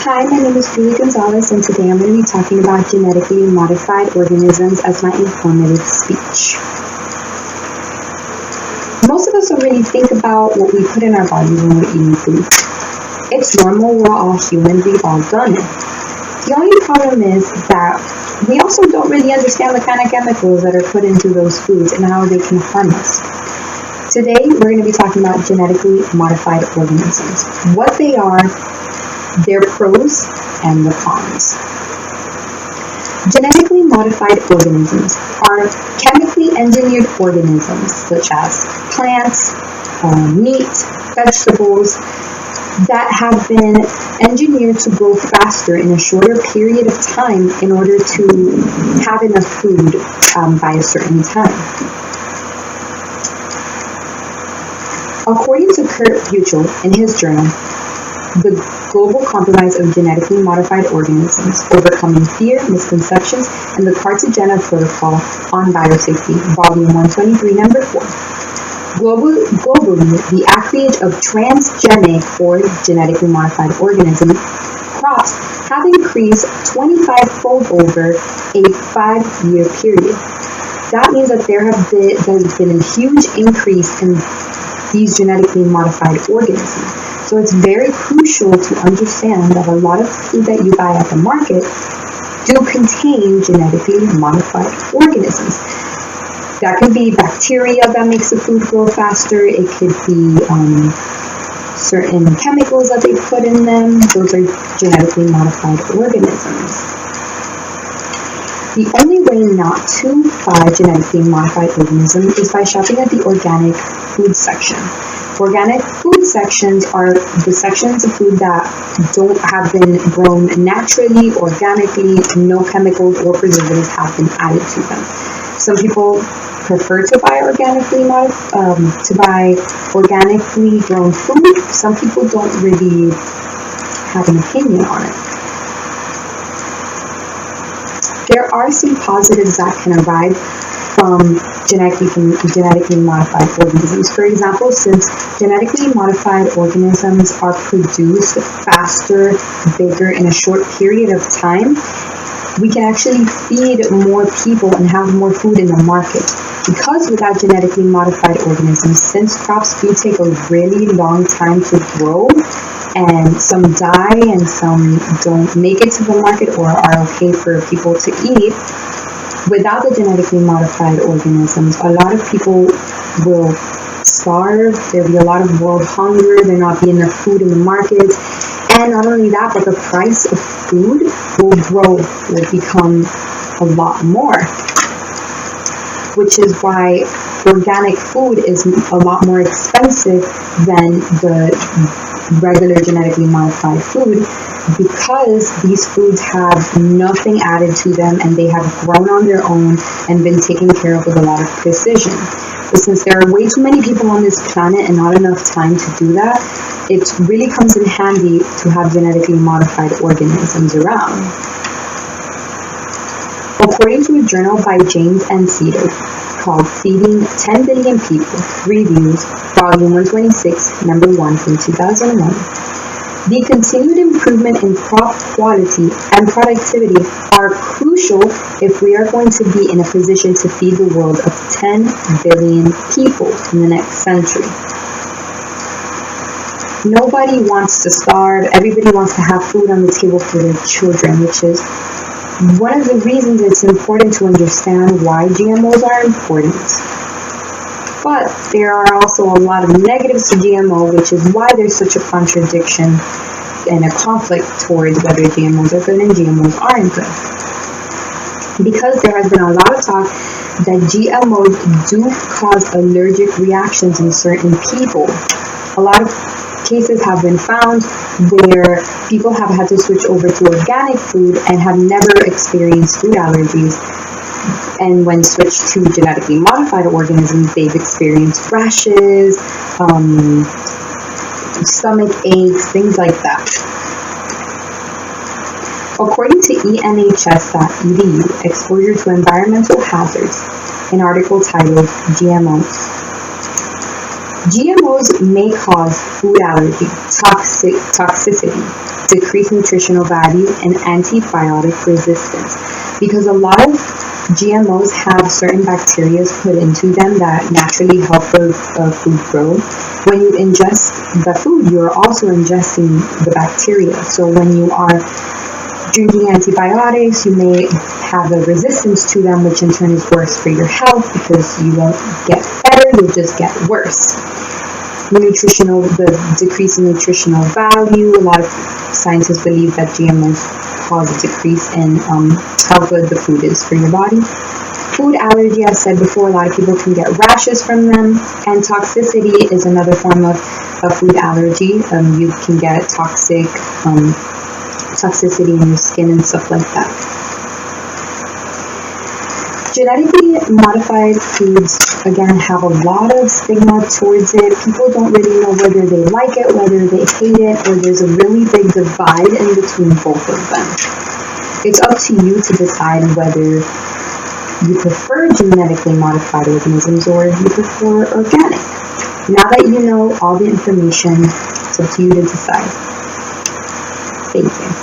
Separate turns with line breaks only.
Hi, my name is Julie Gonzalez, and today I'm going to be talking about genetically modified organisms as my informative speech. Most of us already think about what we put in our bodies when we're eating food. It's normal, we're all human, we've all done it. The only problem is that we also don't really understand the kind of chemicals that are put into those foods and how they can harm us. Today, we're going to be talking about genetically modified organisms, what they are, their pros, and the cons. Genetically modified organisms are chemically engineered organisms such as plants, meat, vegetables that have been engineered to grow faster in a shorter period of time in order to have enough food by a certain time. According to Kurt Buechel in his journal, The Global Compromise of Genetically Modified Organisms, Overcoming Fear, Misconceptions, and the Cartagena Protocol on Biosafety, Volume 123, Number 4. Globally, the acreage of transgenic or genetically modified organism crops have increased 25-fold over a 5-year period. That means that there's been a huge increase in these genetically modified organisms. So it's very crucial to understand that a lot of food that you buy at the market do contain genetically modified organisms. That could be bacteria that makes the food grow faster. It could be certain chemicals that they put in them. Those are genetically modified organisms. The only way not to buy genetically modified organisms is by shopping at the organic food section. Organic food sections are the sections of food that don't have been grown naturally, organically, no chemicals or preservatives have been added to them. Some people prefer to buy organically grown food. Some people don't really have an opinion on it. There are some positives that can arise from genetically modified organisms. For example, since genetically modified organisms are produced faster, bigger, in a short period of time, we can actually feed more people and have more food in the market. Because without genetically modified organisms, since crops do take a really long time to grow, and some die and some don't make it to the market or are okay for people to eat, without the genetically modified organisms, a lot of people will starve. There'll be a lot of world hunger. There'll not be enough food in the market. And not only that, but the price of food will become a lot more. Which is why organic food is a lot more expensive than the regular genetically modified food, because these foods have nothing added to them and they have grown on their own and been taken care of with a lot of precision. But since there are way too many people on this planet and not enough time to do that, it really comes in handy to have genetically modified organisms around. According to a journal by James and Cedar called Feeding 10 Billion People, Reviews, Volume 126, Number 1 from 2001, the continued improvement in crop quality and productivity are crucial if we are going to be in a position to feed the world of 10 billion people in the next century. Nobody wants to starve. Everybody wants to have food on the table for their children, which is one of the reasons it's important to understand why GMOs are important. But there are also a lot of negatives to GMO, which is why there's such a contradiction and a conflict towards whether GMOs are good and GMOs aren't good. Because there has been a lot of talk that GMOs do cause allergic reactions in certain people. A lot of cases have been found where people have had to switch over to organic food and have never experienced food allergies. And when switched to genetically modified organisms, they've experienced rashes, stomach aches, things like that. According to enhs.edu, Exposure to Environmental Hazards, an article titled GMOs. GMOs may cause food allergy, toxicity, decreased nutritional value, and antibiotic resistance. Because a lot of GMOs have certain bacteria put into them that naturally help the food grow. When you ingest the food, you're also ingesting the bacteria. So when you are drinking antibiotics, you may have a resistance to them, which in turn is worse for your health because you won't get better, you'll just get worse. The decrease in nutritional value. A lot of scientists believe that GMOs cause a decrease in how good the food is for your body. Food allergy, as I said before, a lot of people can get rashes from them. And toxicity is another form of food allergy. You can get toxicity in your skin and stuff like that. Genetically modified foods, again, have a lot of stigma towards it. People don't really know whether they like it, whether they hate it, or there's a really big divide in between both of them. It's up to you to decide whether you prefer genetically modified organisms or you prefer organic. Now that you know all the information, it's up to you to decide. Thank you.